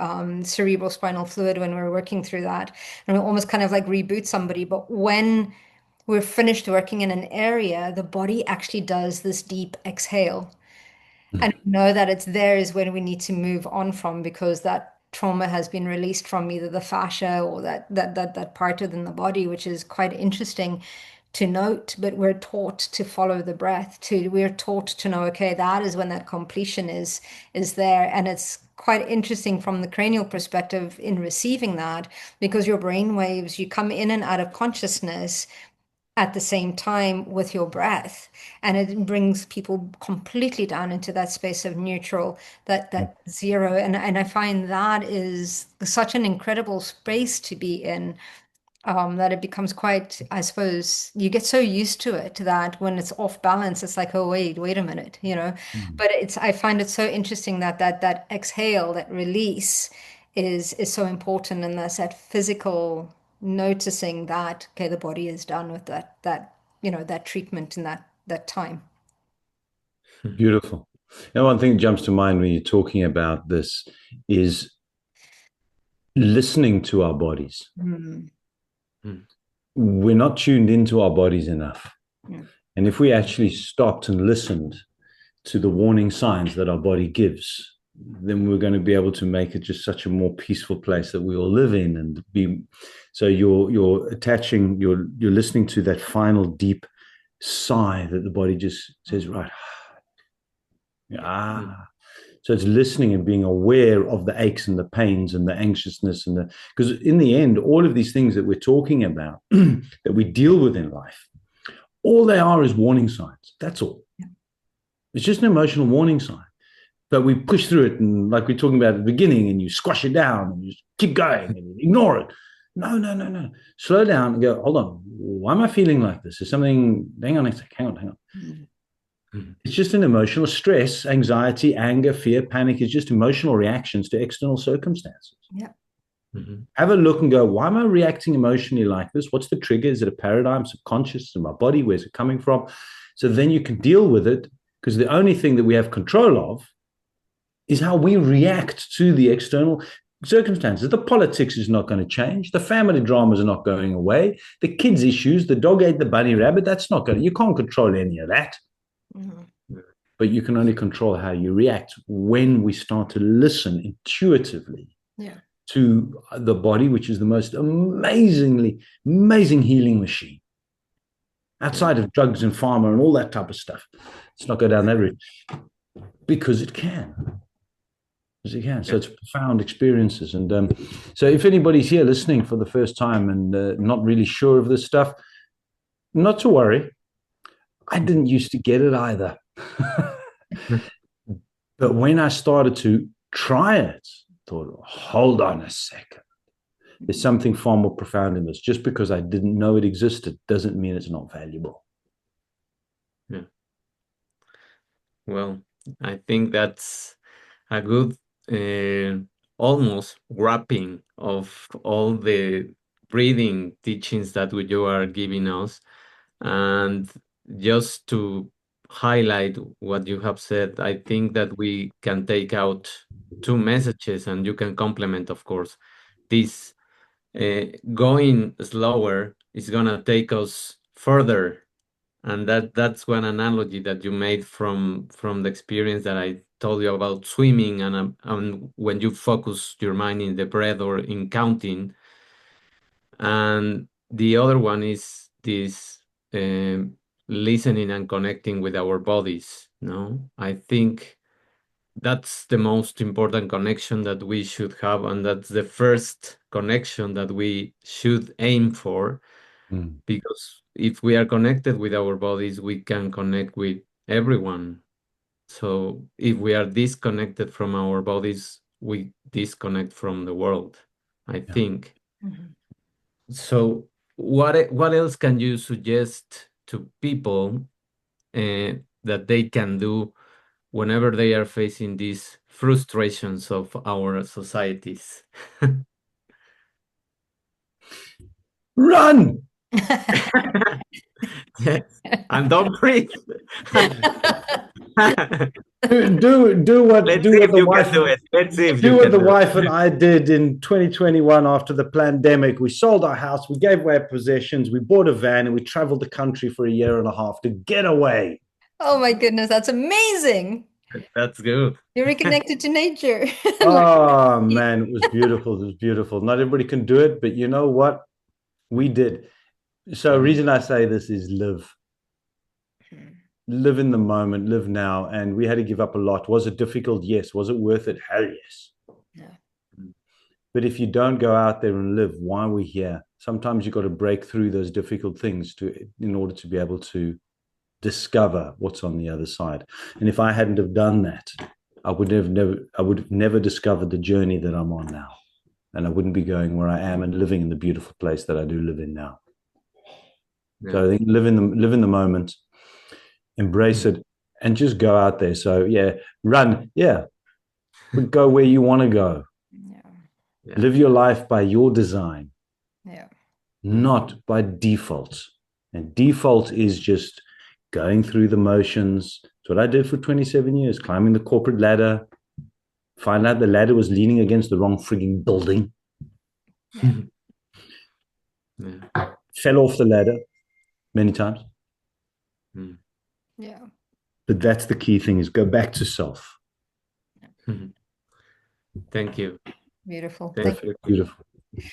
cerebral spinal fluid when we're working through that. And we almost kind of like reboot somebody. But when we're finished working in an area, the body actually does this deep exhale. And know that it's there is when we need to move on from, because that trauma has been released from either the fascia or that part within the body, which is quite interesting to note. But we're taught to follow the breath, we're taught to know, okay, that is when that completion is there. And it's quite interesting from the cranial perspective in receiving that, because your brain waves, you come in and out of consciousness at the same time with your breath, and it brings people completely down into that space of neutral, that zero. And I find that is such an incredible space to be in, that it becomes quite, I suppose, you get so used to it that when it's off balance, it's like, oh, wait a minute, you know. Mhm. But I find it so interesting that exhale, that release is so important. And that's that physical noticing that, okay, the body is done with that treatment in that time. Beautiful. And one thing that jumps to mind when you're talking about this is listening to our bodies. Mm, Mhm. We're not tuned into our bodies enough. yeah. And if we actually stopped and listened to the warning signs that our body gives, then we're going to be able to make it just such a more peaceful place that we all live in and be. So you're attaching, you're listening to that final deep sigh that the body just says, right, Mhm. ah. So it's listening and being aware of the aches and the pains and the anxiousness and because in the end, all of these things that we're talking about that we deal with in life, all they are is warning signs. That's all. It's just an emotional warning sign. But we push through it, and like we're talking about at the beginning, and you squash it down and you just keep going and you ignore it. No, no, no, no. Slow down and go, hold on. Why am I feeling like this? Is something, hang on a sec, hang on, hang on. Mm, Mhm. It's just an emotional stress, anxiety, anger, fear, panic is just emotional reactions to external circumstances. yeah. Mhm. Have a look and go, why am I reacting emotionally like this? What's the trigger? Is it a paradigm, subconscious in my body? Where's it coming from? So then you can deal with it Because the only thing that we have control of is how we react to the external circumstances. The politics is not going to change. The family dramas are not going away. The kids' issues, the dog ate the bunny rabbit, that's not going to, you can't control any of that. Mm-hmm. But you can only control how you react when we start to listen intuitively to the body, which is the most amazing healing machine. Outside of drugs and pharma and all that type of stuff. Let's not go down that route. Because it can. As it can. So it's profound experiences. And so if anybody's here listening for the first time and not really sure of this stuff, not to worry. I didn't used to get it either. But when I started to try it, I thought, hold on a second. There's something far more profound in this. Just because I didn't know it existed doesn't mean it's not valuable. Yeah. Well, I think that's a good almost wrapping of all the breathing teachings that you are giving us. And just to highlight what you have said, I think that we can take out two messages, and you can complement, of course. This going slower is going to take us further. And that's one analogy that you made from the experience that I told you about swimming, and when you focus your mind in the breath or in counting. And the other one is this listening and connecting with our bodies. No, I think that's the most important connection that we should have, and that's the first connection that we should aim for. Because if we are connected with our bodies, we can connect with everyone. So if we are disconnected from our bodies, we disconnect from the world, I think. Mm-hmm. So what else can you suggest to people that they can do whenever they are facing these frustrations of our societies? Run! Yes, and don't breathe. do what the wife do it. Let's see if do you what can the do wife it. and I did in 2021 after the pandemic. We sold our house, we gave away our possessions, we bought a van, and we traveled the country for a year and a half to get away. Oh my goodness, that's amazing. That's good. You're reconnected to nature. Oh man, it was beautiful. It was beautiful. Not everybody can do it, but you know what? We did. So the reason I say this is live in the moment, live now. And we had to give up a lot. Was it difficult? Yes. Was it worth it? Hell yes. Yeah. But if you don't go out there and live, why are we here? Sometimes you've got to break through those difficult things in order to be able to discover what's on the other side. And if I hadn't have done that, I would have never discovered the journey that I'm on now. And I wouldn't be going where I am and living in the beautiful place that I do live in now. Yeah. So I think live in the moment, embrace it, and just go out there. So yeah, run, yeah, but go where you want to go. Yeah. Live your life by your design, not by default. And default is just going through the motions. It's what I did for 27 years, climbing the corporate ladder, find out the ladder was leaning against the wrong frigging building. Fell off the ladder many times. Yeah. But that's the key thing, is go back to self. Thank you. Beautiful. Thank you. Beautiful.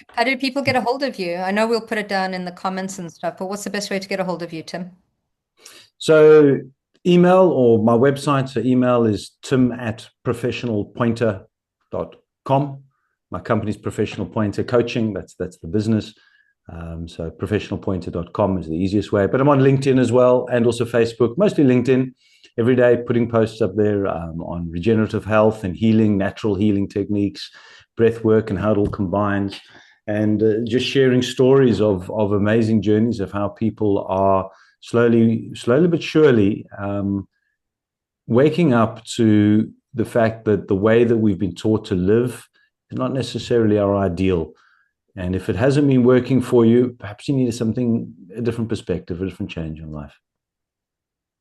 How do people get a hold of you? I know we'll put it down in the comments and stuff, but what's the best way to get a hold of you, Tim? So email or my website. So email is tim@professionalpointer.com. My company's Professional Pointer Coaching. That's the business. So professionalpointer.com is the easiest way. But I'm on LinkedIn as well, and also Facebook, mostly LinkedIn. Every day putting posts up there on regenerative health and healing, natural healing techniques, breath work and how it all combines, and just sharing stories of amazing journeys of how people are slowly but surely waking up to the fact that the way that we've been taught to live is not necessarily our ideal. And if it hasn't been working for you, perhaps you need a different perspective, a different change in life.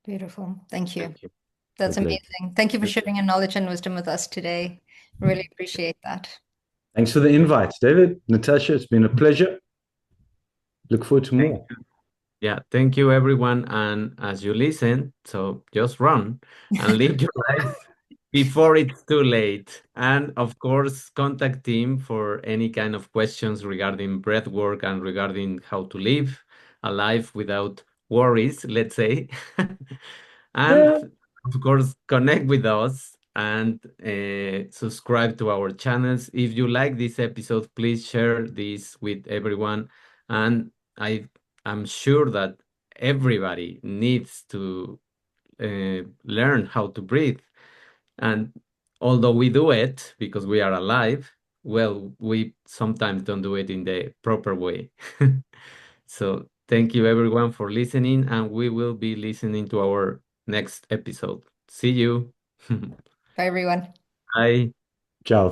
Beautiful. Thank you. That's Pleasure. amazing. Thank you for sharing your knowledge and wisdom with us today. Really appreciate that. Thanks for the invite, David. Natasha, it's been a pleasure. Look forward to Thank more. you. Yeah, thank you everyone. And as you listen, so just run and live your life before it's too late. And of course, contact Tim for any kind of questions regarding breath work and regarding how to live a life without worries, let's say. And Yeah. of course, connect with us and subscribe to our channels. If you like this episode, please share this with everyone. And I'm sure that everybody needs to learn how to breathe. And although we do it because we are alive, well, we sometimes don't do it in the proper way. So thank you everyone for listening, and we will be listening to our next episode. See you. Bye, everyone. Bye. Ciao.